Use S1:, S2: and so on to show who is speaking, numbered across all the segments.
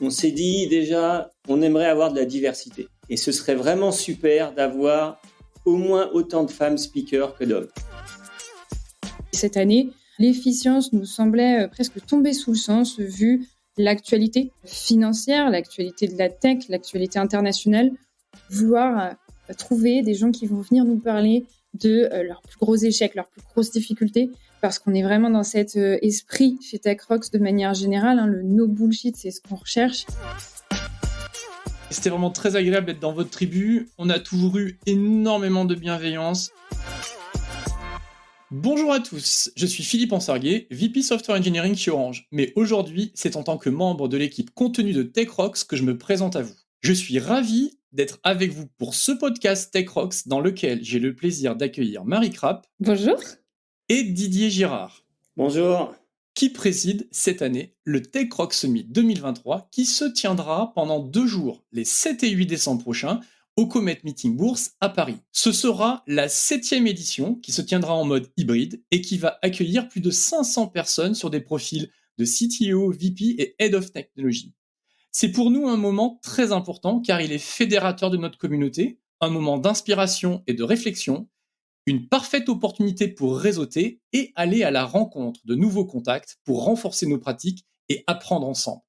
S1: On s'est dit déjà, on aimerait avoir de la diversité. Et ce serait vraiment super d'avoir au moins autant de femmes speakers que d'hommes.
S2: Cette année, l'efficience nous semblait presque tomber sous le sens vu l'actualité financière, l'actualité de la tech, l'actualité internationale. Vouloir trouver des gens qui vont venir nous parler de leurs plus gros échecs, leurs plus grosses difficultés, parce qu'on est vraiment dans cet esprit chez TechRox de manière générale. Le no bullshit, c'est ce qu'on recherche.
S3: C'était vraiment très agréable d'être dans votre tribu. On a toujours eu énormément de bienveillance. Bonjour à tous, je suis Philippe Ansarguet, VP Software Engineering chez Orange. Mais aujourd'hui, c'est en tant que membre de l'équipe contenu de TechRox que je me présente à vous. Je suis ravi d'être avec vous pour ce podcast TechRox dans lequel j'ai le plaisir d'accueillir Marie Krapp.
S2: Bonjour.
S3: Et Didier Girard.
S1: Bonjour.
S3: Qui préside cette année le TechRox Summit 2023 qui se tiendra pendant 2 jours, les 7 et 8 décembre prochains, au Comet Meeting Bourse à Paris. Ce sera la 7e édition qui se tiendra en mode hybride et qui va accueillir plus de 500 personnes sur des profils de CTO, VP et Head of Technology. C'est pour nous un moment très important car il est fédérateur de notre communauté, un moment d'inspiration et de réflexion, une parfaite opportunité pour réseauter et aller à la rencontre de nouveaux contacts pour renforcer nos pratiques et apprendre ensemble.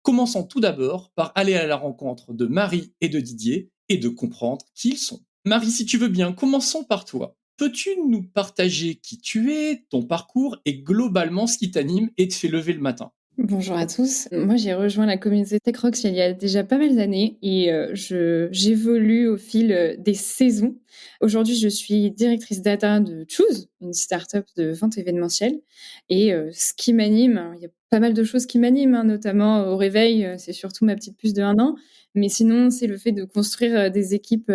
S3: Commençons tout d'abord par aller à la rencontre de Marie et de Didier et de comprendre qui ils sont. Marie, si tu veux bien, commençons par toi. Peux-tu nous partager qui tu es, ton parcours et globalement ce qui t'anime et te fait lever le matin ?
S2: Bonjour à tous. Moi, j'ai rejoint la communauté TechRox il y a déjà pas mal d'années et j'évolue au fil des saisons. Aujourd'hui, je suis directrice data de Choose, une startup de vente événementielle. Et ce qui m'anime, il y a pas mal de choses qui m'animent, notamment au réveil, c'est surtout ma petite puce de 1 an. Mais sinon, c'est le fait de construire des équipes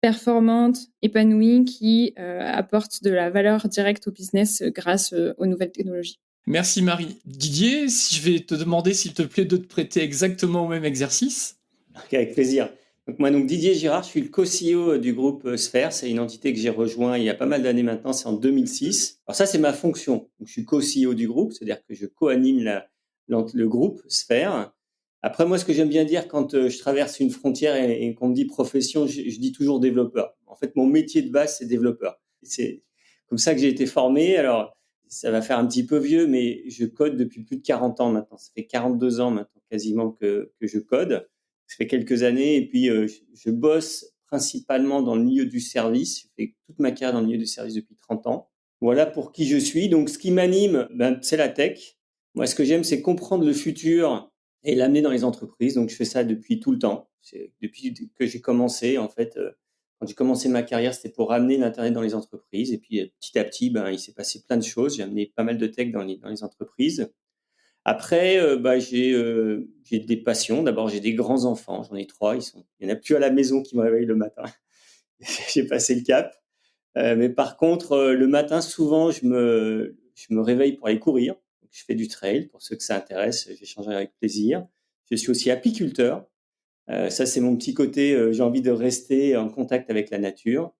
S2: performantes, épanouies, qui apportent de la valeur directe au business grâce aux nouvelles technologies.
S3: Merci Marie. Didier, si je vais te demander s'il te plaît de te prêter exactement au même exercice.
S1: Avec plaisir. Donc Didier Girard, je suis le co-CEO du groupe Sphère. C'est une entité que j'ai rejoint il y a pas mal d'années maintenant, c'est en 2006. Alors ça, c'est ma fonction. Donc, je suis co-CEO du groupe, c'est-à-dire que je co-anime le groupe Sphère. Après, moi, ce que j'aime bien dire quand je traverse une frontière et qu'on me dit profession, je dis toujours développeur. En fait, mon métier de base, c'est développeur. C'est comme ça que j'ai été formé. Alors, ça va faire un petit peu vieux, mais je code depuis plus de 40 ans maintenant. Ça fait 42 ans maintenant quasiment que je code. Ça fait quelques années et puis je bosse principalement dans le milieu du service. Je fais toute ma carrière dans le milieu du service depuis 30 ans. Voilà pour qui je suis. Donc, ce qui m'anime, c'est la tech. Moi, ce que j'aime, c'est comprendre le futur et l'amener dans les entreprises. Donc, je fais ça depuis tout le temps. C'est depuis que j'ai commencé, en fait. Quand j'ai commencé ma carrière, c'était pour ramener l'Internet dans les entreprises. Et puis, petit à petit, il s'est passé plein de choses. J'ai amené pas mal de tech dans les entreprises. Après, j'ai des passions. D'abord, j'ai des grands-enfants. J'en ai 3. Il n'y en a plus à la maison qui me réveillent le matin. J'ai passé le cap. Mais par contre, le matin, souvent, je me réveille pour aller courir. Donc, je fais du trail. Pour ceux que ça intéresse, j'échangerai avec plaisir. Je suis aussi apiculteur. Ça, c'est mon petit côté. J'ai envie de rester en contact avec la nature.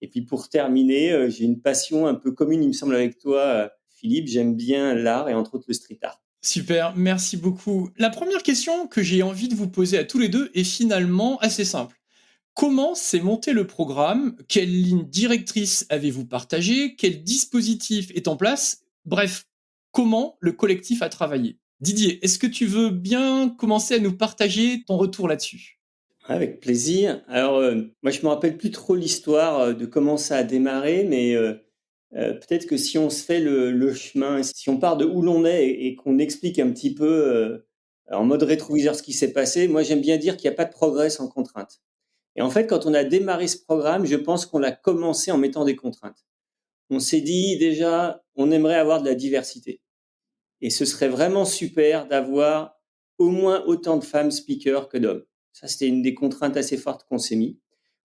S1: Et puis, pour terminer, j'ai une passion un peu commune, il me semble, avec toi, Philippe. J'aime bien l'art et entre autres le street art.
S3: Super, merci beaucoup. La première question que j'ai envie de vous poser à tous les deux est finalement assez simple. Comment s'est monté le programme? Quelle ligne directrice avez-vous partagée? Quel dispositif est en place? Bref, comment le collectif a travaillé? Didier, est-ce que tu veux bien commencer à nous partager ton retour là-dessus?
S1: Avec plaisir. Alors, moi, je me rappelle plus trop l'histoire de comment ça a démarré, mais peut-être que si on se fait le chemin, si on part de où l'on est et qu'on explique un petit peu en mode rétroviseur ce qui s'est passé, moi, j'aime bien dire qu'il n'y a pas de progrès sans contrainte. Et en fait, quand on a démarré ce programme, je pense qu'on l'a commencé en mettant des contraintes. On s'est dit déjà, on aimerait avoir de la diversité. Et ce serait vraiment super d'avoir au moins autant de femmes speakers que d'hommes. Ça, c'était une des contraintes assez fortes qu'on s'est mis.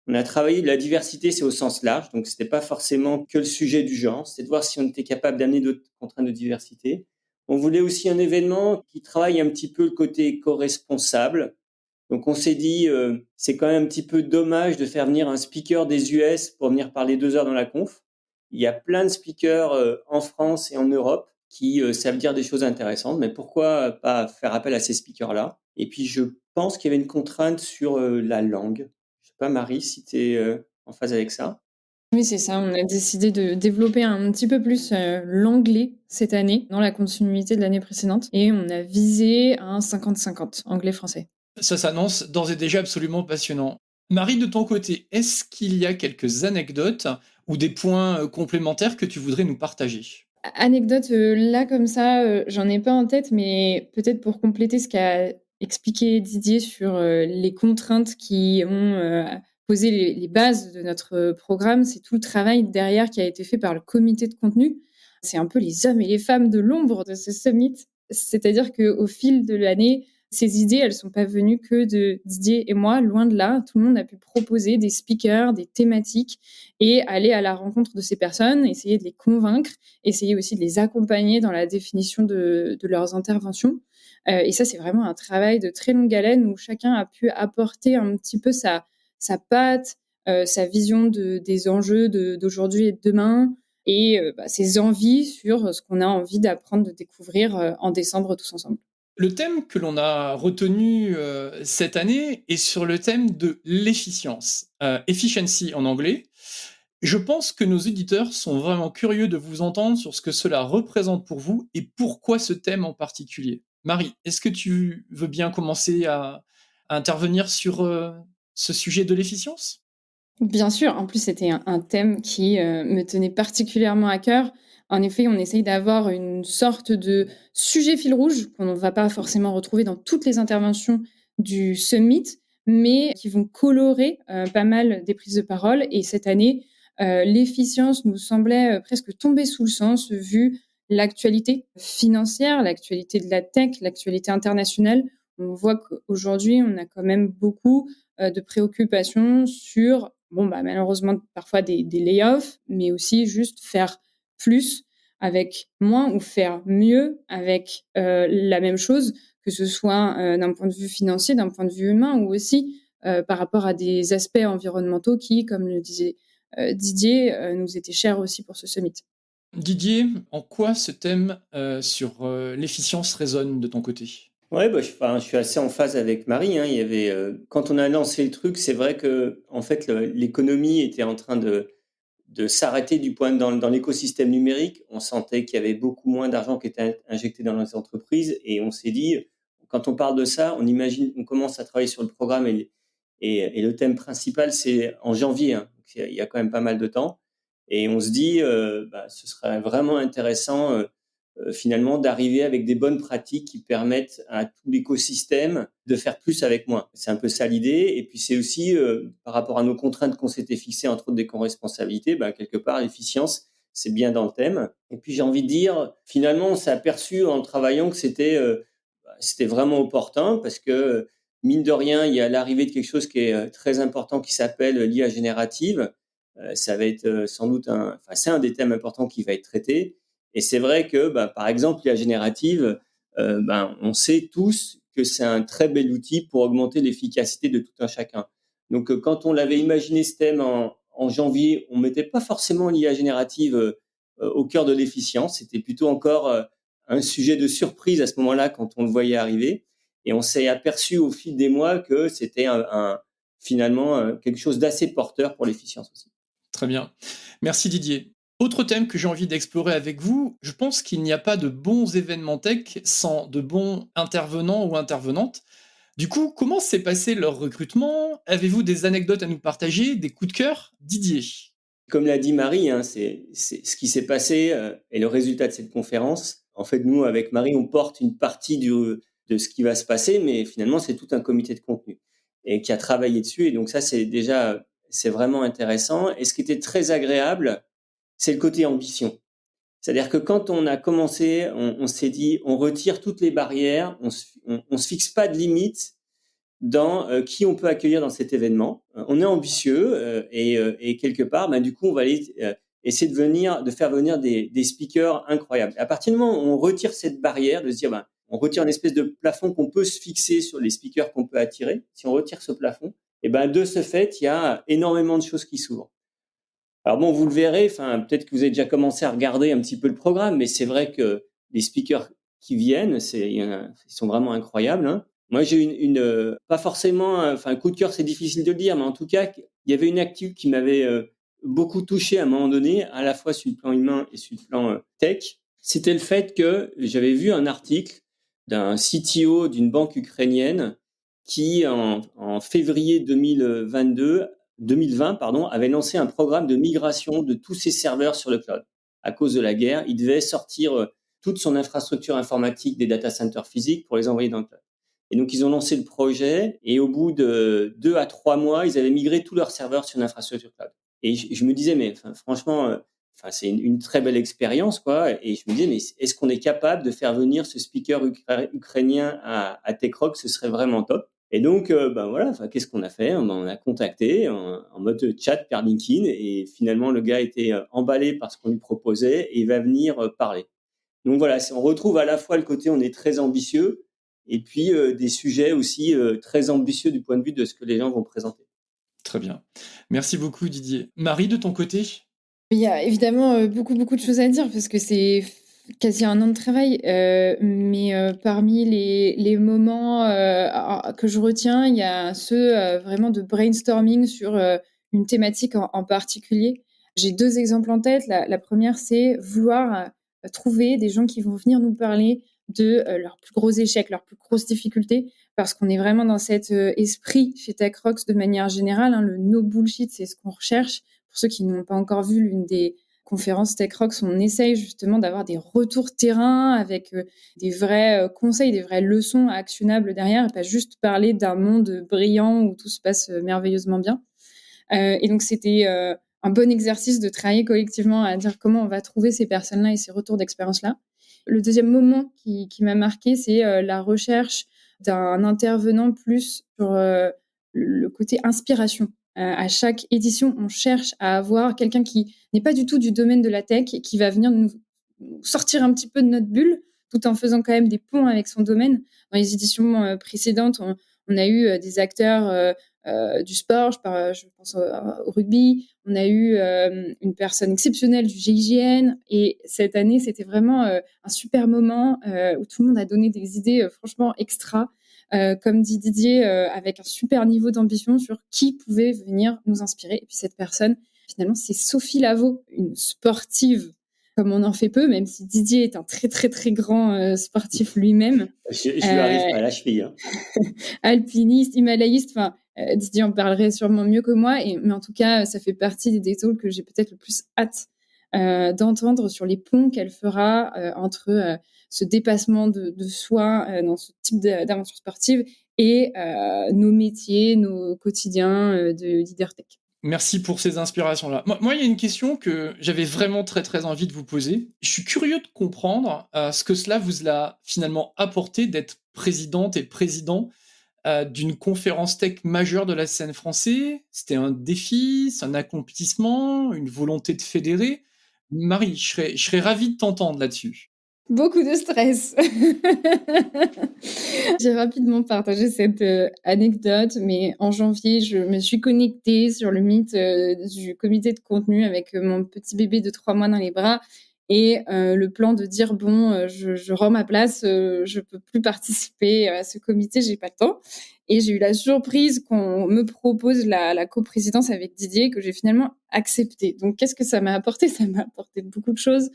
S1: On a travaillé de la diversité, c'est au sens large, donc c'était pas forcément que le sujet du genre, c'était de voir si on était capable d'amener d'autres contraintes de diversité. On voulait aussi un événement qui travaille un petit peu le côté éco-responsable. Donc on s'est dit, c'est quand même un petit peu dommage de faire venir un speaker des US pour venir parler 2 heures dans la conf. Il y a plein de speakers en France et en Europe qui savent dire des choses intéressantes, mais pourquoi pas faire appel à ces speakers-là? Et puis je pense qu'il y avait une contrainte sur, la langue. Je sais pas Marie si tu es, en phase avec ça?
S2: Oui, c'est ça. On a décidé de développer un petit peu plus, l'anglais cette année, dans la continuité de l'année précédente et on a visé un 50-50 anglais-français.
S3: Ça s'annonce d'ores et déjà absolument passionnant. Marie, de ton côté, est-ce qu'il y a quelques anecdotes ou des points complémentaires que tu voudrais nous partager?
S2: Anecdote, là comme ça, j'en ai pas en tête, mais peut-être pour compléter ce qu'a expliqué Didier sur, les contraintes qui ont, posé les bases de notre, programme, c'est tout le travail derrière qui a été fait par le comité de contenu. C'est un peu les hommes et les femmes de l'ombre de ce summit. C'est-à-dire qu'au fil de l'année, ces idées, elles sont pas venues que de Didier et moi, loin de là. Tout le monde a pu proposer des speakers, des thématiques et aller à la rencontre de ces personnes, essayer de les convaincre, essayer aussi de les accompagner dans la définition de leurs interventions. Et ça, c'est vraiment un travail de très longue haleine où chacun a pu apporter un petit peu sa patte, sa vision des enjeux d'aujourd'hui et de demain et ses envies sur ce qu'on a envie d'apprendre, de découvrir en décembre tous ensemble.
S3: Le thème que l'on a retenu cette année est sur le thème de l'efficience, efficiency en anglais. Je pense que nos éditeurs sont vraiment curieux de vous entendre sur ce que cela représente pour vous et pourquoi ce thème en particulier. Marie, est-ce que tu veux bien commencer à intervenir sur ce sujet de l'efficience?
S2: Bien sûr, en plus, c'était un thème qui, me tenait particulièrement à cœur. En effet, on essaye d'avoir une sorte de sujet fil rouge qu'on ne va pas forcément retrouver dans toutes les interventions du summit, mais qui vont colorer, pas mal des prises de parole et cette année, l'efficience nous semblait, presque tomber sous le sens vu l'actualité financière, l'actualité de la tech, l'actualité internationale. On voit qu'aujourd'hui, on a quand même beaucoup, de préoccupations sur, bon, bah, malheureusement, parfois des layoffs, mais aussi juste faire plus avec moins ou faire mieux avec la même chose, que ce soit d'un point de vue financier, d'un point de vue humain ou aussi par rapport à des aspects environnementaux qui, comme le disait Didier, nous étaient chers aussi pour ce summit.
S3: Didier, en quoi ce thème sur l'efficience résonne de ton côté?
S1: Ouais, bah, je suis assez en phase avec Marie, hein. Il y avait, quand on a lancé le truc, c'est vrai que en fait, l'économie était en train de s'arrêter du point dans l'écosystème numérique. On sentait qu'il y avait beaucoup moins d'argent qui était injecté dans les entreprises et on s'est dit, quand on parle de ça, on commence à travailler sur le programme et le thème principal, c'est en janvier, hein. Donc il y a quand même pas mal de temps et on se dit, bah, ce serait vraiment intéressant, finalement d'arriver avec des bonnes pratiques qui permettent à tout l'écosystème de faire plus avec moins. C'est un peu ça l'idée et puis c'est aussi, par rapport à nos contraintes qu'on s'était fixées, entre autres des co-responsabilités, bah, quelque part l'efficience, c'est bien dans le thème et puis j'ai envie de dire, finalement, on s'est aperçu en travaillant que c'était vraiment opportun parce que, mine de rien, il y a l'arrivée de quelque chose qui est, très important qui s'appelle l'IA générative. Ça va être, sans doute c'est un des thèmes importants qui va être traité et c'est vrai que, bah, par exemple, l'IA générative, ben, on sait tous que c'est un très bel outil pour augmenter l'efficacité de tout un chacun. Donc, quand on l'avait imaginé ce thème en janvier, on mettait pas forcément l'IA générative, au cœur de l'efficience. C'était plutôt encore, un sujet de surprise à ce moment-là quand on le voyait arriver et on s'est aperçu au fil des mois que c'était finalement, quelque chose d'assez porteur pour l'efficience aussi.
S3: Très bien. Merci Didier. Autre thème que j'ai envie d'explorer avec vous, je pense qu'il n'y a pas de bons événements tech sans de bons intervenants ou intervenantes. Du coup, comment s'est passé leur recrutement? Avez-vous des anecdotes à nous partager, des coups de cœur? Didier.
S1: Comme l'a dit Marie, hein, c'est ce qui s'est passé, et le résultat de cette conférence. En fait, nous, avec Marie, on porte une partie de ce qui va se passer, mais finalement, c'est tout un comité de contenu et qui a travaillé dessus. Et donc ça, c'est vraiment intéressant. Et ce qui était très agréable, c'est le côté ambition. C'est-à-dire que quand on a commencé, on s'est dit, on retire toutes les barrières, on se fixe pas de limites dans qui on peut accueillir dans cet événement. On est ambitieux et quelque part, bah, du coup, on va aller essayer de faire venir des speakers incroyables. À partir du moment où on retire cette barrière, de se dire, bah, on retire une espèce de plafond qu'on peut se fixer sur les speakers qu'on peut attirer. Si on retire ce plafond, et ben de ce fait, il y a énormément de choses qui s'ouvrent. Alors bon, vous le verrez, enfin peut-être que vous avez déjà commencé à regarder un petit peu le programme, mais c'est vrai que les speakers qui viennent, ils sont vraiment incroyables. Hein. Moi, j'ai pas forcément, un coup de cœur, c'est difficile de le dire, mais en tout cas, il y avait une actu qui m'avait beaucoup touché à un moment donné, à la fois sur le plan humain et sur le plan tech. C'était le fait que j'avais vu un article d'un CTO d'une banque ukrainienne qui, en février 2020, avait lancé un programme de migration de tous ses serveurs sur le cloud. À cause de la guerre, il devait sortir toute son infrastructure informatique des data centers physiques pour les envoyer dans le cloud. Et donc, ils ont lancé le projet et au bout de 2 à 3 mois, ils avaient migré tous leurs serveurs sur une infrastructure cloud. Et je me disais, mais franchement, c'est une très belle expérience, quoi. Et je me disais, mais est-ce qu'on est capable de faire venir ce speaker ukrainien à TechRock? Ce serait vraiment top. Et donc, voilà, qu'est-ce qu'on a fait? On a contacté en mode chat par LinkedIn et finalement, le gars était emballé par ce qu'on lui proposait et il va venir parler. Donc voilà, on retrouve à la fois le côté on est très ambitieux et puis des sujets aussi très ambitieux du point de vue de ce que les gens vont présenter.
S3: Très bien. Merci beaucoup, Didier. Marie, de ton côté?
S2: Il y a évidemment beaucoup de choses à dire parce que c'est quasi 1 an de travail. Mais parmi les moments que je retiens, il y a ceux vraiment de brainstorming sur une thématique en particulier. J'ai 2 exemples en tête. La première, c'est vouloir trouver des gens qui vont venir nous parler de leurs plus gros échecs, leurs plus grosses difficultés, parce qu'on est vraiment dans cet esprit chez TechRox de manière générale. Hein, le no bullshit, c'est ce qu'on recherche. Pour ceux qui n'ont pas encore vu l'une des conférences TechRox, on essaye justement d'avoir des retours terrain avec des vrais conseils, des vraies leçons actionnables derrière, et pas juste parler d'un monde brillant où tout se passe merveilleusement bien. Et donc, c'était un bon exercice de travailler collectivement à dire comment on va trouver ces personnes-là et ces retours d'expérience-là. Le deuxième moment qui m'a marqué, c'est la recherche d'un intervenant plus sur le côté inspiration. À chaque édition, on cherche à avoir quelqu'un qui n'est pas du tout du domaine de la tech et qui va venir nous sortir un petit peu de notre bulle tout en faisant quand même des ponts avec son domaine. Dans les éditions précédentes, on a eu des acteurs du sport, je pense au rugby. On a eu une personne exceptionnelle du GIGN. Et cette année, c'était vraiment un super moment où tout le monde a donné des idées franchement extra. Comme dit Didier, avec un super niveau d'ambition sur qui pouvait venir nous inspirer. Et puis cette personne, finalement, c'est Sophie Lavaux, une sportive comme on en fait peu, même si Didier est un très très très grand sportif lui-même.
S1: Je lui arrive pas à la cheville. Hein.
S2: Alpiniste, himalayiste, Didier en parlerait sûrement mieux que moi, mais en tout cas, ça fait partie des talks que j'ai peut-être le plus hâte d'entendre sur les ponts qu'elle fera entre ce dépassement de soi dans ce type d'aventure sportive et nos métiers, nos quotidiens de leader tech.
S3: Merci pour ces inspirations-là. Moi, il y a une question que j'avais vraiment très très envie de vous poser. Je suis curieux de comprendre ce que cela vous a finalement apporté d'être présidente et président d'une conférence tech majeure de la scène française. C'était un défi, c'est un accomplissement, une volonté de fédérer. Marie, je serais ravie de t'entendre là-dessus.
S2: Beaucoup de stress. J'ai rapidement partagé cette anecdote, mais en janvier, je me suis connectée sur le Meet du comité de contenu avec mon petit bébé de 3 mois dans les bras. Et le plan de dire, bon, je rends ma place, je peux plus participer à ce comité, j'ai pas le temps. Et j'ai eu la surprise qu'on me propose la coprésidence avec Didier, que j'ai finalement accepté. Donc, qu'est-ce que ça m'a apporté? Ça m'a apporté beaucoup de choses.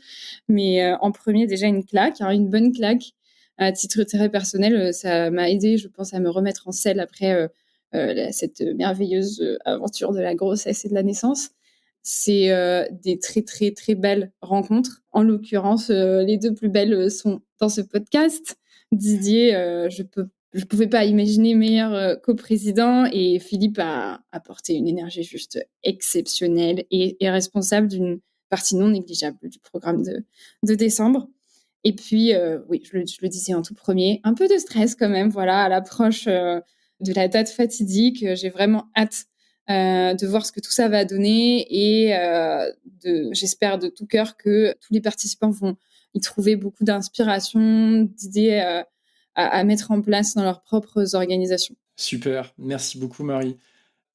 S2: Mais en premier, déjà une claque, hein, une bonne claque. À titre très personnel, ça m'a aidé, je pense, à me remettre en selle après cette merveilleuse aventure de la grossesse et de la naissance. C'est des très, très, très belles rencontres. En l'occurrence, les 2 plus belles sont dans ce podcast. Didier, je pouvais pas imaginer meilleur coprésident, et Philippe a apporté une énergie juste exceptionnelle et responsable d'une partie non négligeable du programme de décembre. Et puis, oui, je le disais en tout premier, un peu de stress quand même, voilà, à l'approche de la date fatidique. J'ai vraiment hâte de voir ce que tout ça va donner et j'espère de tout cœur que tous les participants vont y trouver beaucoup d'inspiration, d'idées à mettre en place dans leurs propres organisations.
S3: Super, merci beaucoup Marie.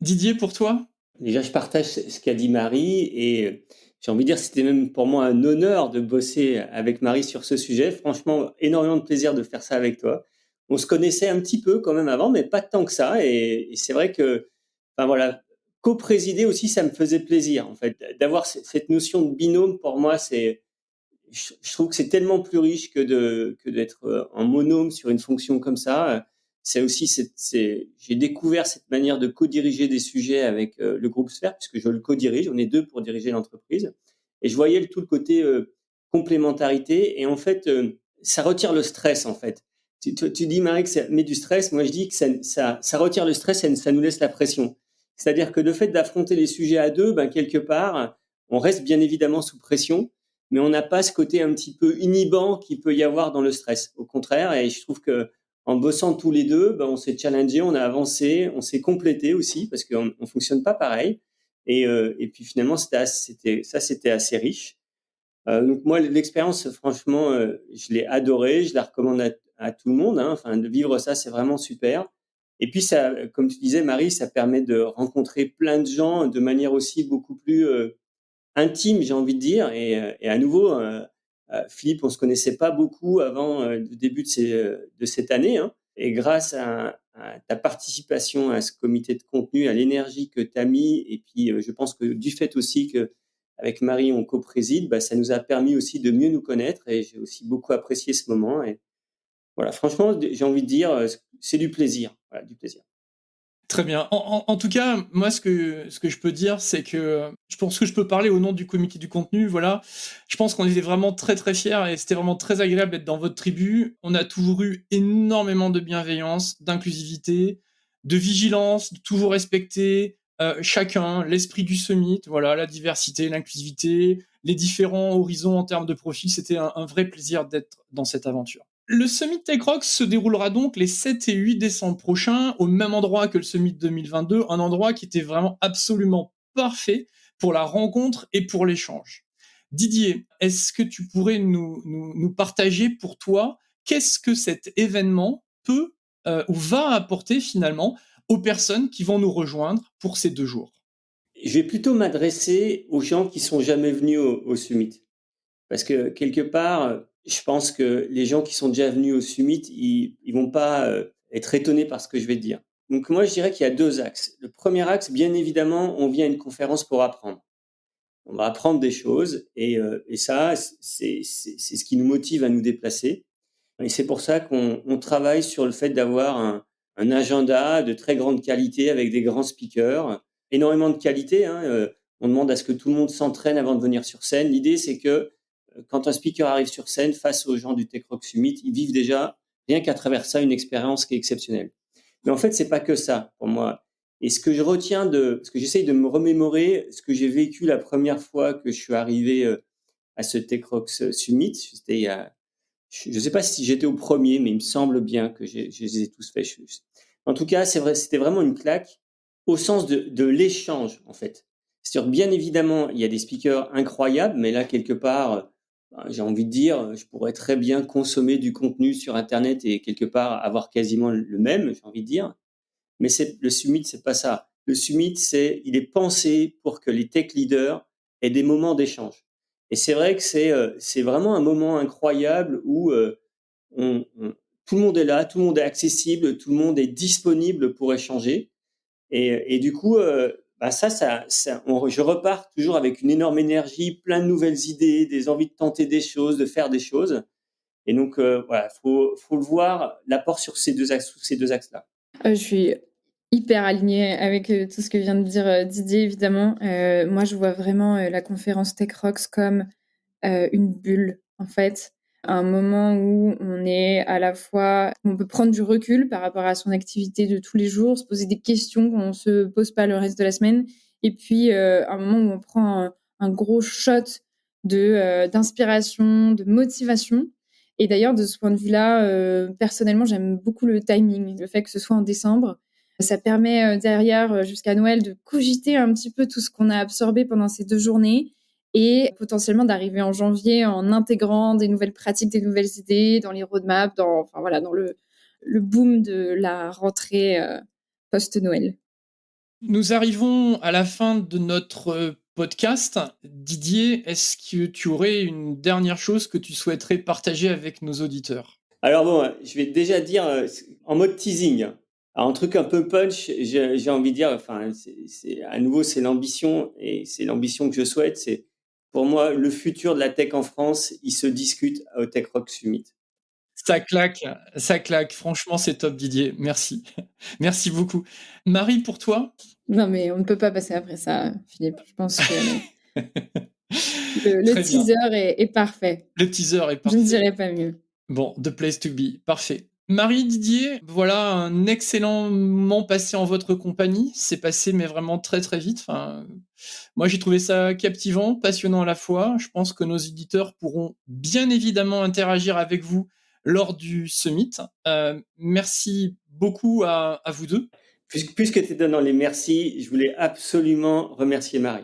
S3: Didier, pour toi?
S1: Déjà, je partage ce qu'a dit Marie et j'ai envie de dire, c'était même pour moi un honneur de bosser avec Marie sur ce sujet. Franchement, énormément de plaisir de faire ça avec toi. On se connaissait un petit peu quand même avant, mais pas tant que ça. Et c'est vrai que, enfin voilà, co-présider aussi, ça me faisait plaisir en fait. D'avoir cette notion de binôme, pour moi, je trouve que c'est tellement plus riche que d'être en monôme sur une fonction comme ça. C'est aussi, j'ai découvert cette manière de co-diriger des sujets avec le groupe Sphère, puisque je le co-dirige. On est deux pour diriger l'entreprise. Et je voyais tout le côté complémentarité. Et en fait, ça retire le stress, en fait. Tu dis, Marie, que ça met du stress. Moi, je dis que ça retire le stress et ça nous laisse la pression. C'est-à-dire que le fait d'affronter les sujets à deux, ben, quelque part, on reste bien évidemment sous pression, mais on n'a pas ce côté un petit peu inhibant qu'il peut y avoir dans le stress. Au contraire, et je trouve que en bossant tous les deux, ben, on s'est challengé, on a avancé, on s'est complété aussi parce qu'on ne fonctionne pas pareil. Et puis finalement, c'était assez riche. Donc moi, l'expérience, franchement, je l'ai adorée, je la recommande à tout le monde. Hein. Enfin, de vivre ça, c'est vraiment super. Et puis ça, comme tu disais, Marie, ça permet de rencontrer plein de gens de manière aussi beaucoup plus intime, j'ai envie de dire. Et à nouveau, Philippe, on se connaissait pas beaucoup avant le début de cette année. Hein. Et grâce à ta participation à ce comité de contenu, à l'énergie que tu as mis, et puis je pense que du fait aussi que avec Marie, on co-préside, bah, ça nous a permis aussi de mieux nous connaître. Et j'ai aussi beaucoup apprécié ce moment. Et voilà, franchement, j'ai envie de dire, c'est du plaisir. Voilà, du plaisir.
S3: Très bien. En tout cas, moi, ce que je peux dire, c'est que je pense que je peux parler au nom du comité du contenu. Voilà, je pense qu'on était vraiment très très fiers et c'était vraiment très agréable d'être dans votre tribu. On a toujours eu énormément de bienveillance, d'inclusivité, de vigilance, de toujours respecter chacun, l'esprit du summit, voilà, la diversité, l'inclusivité, les différents horizons en termes de profil. C'était un vrai plaisir d'être dans cette aventure. Le Summit TechRox se déroulera donc les 7 et 8 décembre prochains, au même endroit que le Summit 2022, un endroit qui était vraiment absolument parfait pour la rencontre et pour l'échange. Didier, est-ce que tu pourrais nous partager pour toi qu'est-ce que cet événement peut ou va apporter finalement aux personnes qui vont nous rejoindre pour ces 2 jours?
S1: Je vais plutôt m'adresser aux gens qui sont jamais venus au Summit. Parce que quelque part, je pense que les gens qui sont déjà venus au Summit, ils vont pas être étonnés par ce que je vais te dire. Donc moi, je dirais qu'il y a deux axes. Le premier axe, bien évidemment, on vient à une conférence pour apprendre. On va apprendre des choses et ça, c'est ce qui nous motive à nous déplacer. Et c'est pour ça qu'on travaille sur le fait d'avoir un agenda de très grande qualité avec des grands speakers, énormément de qualité. Hein, on demande à ce que tout le monde s'entraîne avant de venir sur scène. L'idée, c'est que quand un speaker arrive sur scène face aux gens du TechRock Summit, ils vivent déjà, rien qu'à travers ça, une expérience qui est exceptionnelle. Mais en fait, c'est pas que ça pour moi. Et ce que je retiens parce que j'essaye de me remémorer ce que j'ai vécu la première fois que je suis arrivé à ce TechRock Summit, c'était il y a je ne sais pas si j'étais au premier, mais il me semble bien que je les ai tous faits. En tout cas, c'est vrai, c'était vraiment une claque au sens de l'échange, en fait. C'est-à-dire, bien évidemment, il y a des speakers incroyables, mais là, quelque part, j'ai envie de dire, je pourrais très bien consommer du contenu sur Internet et quelque part avoir quasiment le même, j'ai envie de dire. Mais le summit, c'est pas ça. Le summit, il est pensé pour que les tech leaders aient des moments d'échange. Et c'est vrai que c'est vraiment un moment incroyable où tout le monde est là, tout le monde est accessible, tout le monde est disponible pour échanger. Et du coup, bah je repars toujours avec une énorme énergie, plein de nouvelles idées, des envies de tenter des choses, de faire des choses. Et donc, voilà, faut le voir, l'apport sur ces deux axes-là.
S2: Je suis hyper alignée avec tout ce que vient de dire Didier, évidemment. Moi, je vois vraiment la conférence Tech Rocks comme une bulle, en fait. Un moment où on est à la fois, on peut prendre du recul par rapport à son activité de tous les jours, se poser des questions qu'on ne se pose pas le reste de la semaine. Et puis, un moment où on prend un gros shot d'inspiration, de motivation. Et d'ailleurs, de ce point de vue-là, personnellement, j'aime beaucoup le timing, le fait que ce soit en décembre. Ça permet derrière, jusqu'à Noël, de cogiter un petit peu tout ce qu'on a absorbé pendant ces 2 journées et potentiellement d'arriver en janvier en intégrant des nouvelles pratiques, des nouvelles idées dans les roadmaps, enfin voilà, dans le boom de la rentrée post-Noël.
S3: Nous arrivons à la fin de notre podcast. Didier, est-ce que tu aurais une dernière chose que tu souhaiterais partager avec nos auditeurs?
S1: Alors bon, je vais déjà dire en mode teasing, hein. Alors un truc un peu punch, j'ai envie de dire, enfin, à nouveau, c'est l'ambition et c'est l'ambition que je souhaite. C'est pour moi le futur de la tech en France, il se discute au Tech Rock Summit.
S3: Ça claque, ça claque. Franchement, c'est top, Didier. Merci. Merci beaucoup. Marie, pour toi?
S2: Non, mais on ne peut pas passer après ça, Philippe. Je pense que le
S3: Très bien.
S2: teaser est parfait.
S3: Le teaser est
S2: Je ne
S3: parfait.
S2: dirais pas mieux.
S3: Bon, The Place to Be, parfait. Marie, Didier, voilà un excellent moment passé en votre compagnie. C'est passé, mais vraiment très très vite. Enfin, moi, j'ai trouvé ça captivant, passionnant à la fois. Je pense que nos éditeurs pourront bien évidemment interagir avec vous lors du summit. Merci beaucoup à vous deux.
S1: Puisque tu es dans les merci, je voulais absolument remercier Marie.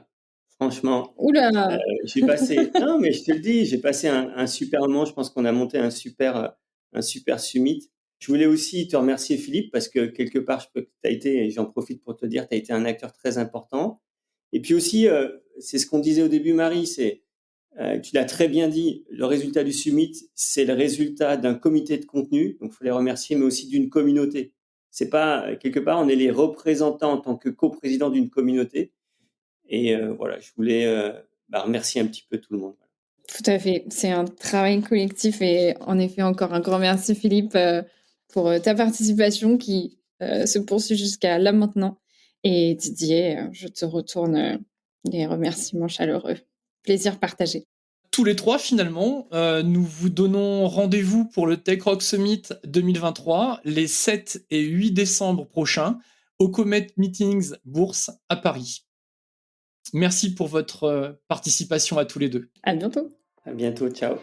S1: Franchement,
S2: Oula,
S1: j'ai passé, non, mais je te le dis, j'ai passé un super moment. Je pense qu'on a monté un super summit. Je voulais aussi te remercier, Philippe, parce que quelque part, tu as été, et j'en profite pour te dire, tu as été un acteur très important. Et puis aussi, c'est ce qu'on disait au début, Marie, tu l'as très bien dit, le résultat du summit, c'est le résultat d'un comité de contenu, donc il faut les remercier, mais aussi d'une communauté. C'est pas, quelque part, on est les représentants en tant que coprésident d'une communauté. Et voilà, je voulais remercier un petit peu tout le monde.
S2: tout à fait. C'est un travail collectif et en effet, encore un grand merci, Philippe, pour ta participation qui se poursuit jusqu'à là maintenant. Et Didier, je te retourne les remerciements chaleureux. Plaisir partagé.
S3: Tous les trois, finalement, nous vous donnons rendez-vous pour le Tech Rock Summit 2023 les 7 et 8 décembre prochains au Comet Meetings Bourse à Paris. Merci pour votre participation à tous les deux.
S2: À bientôt.
S1: À bientôt, ciao.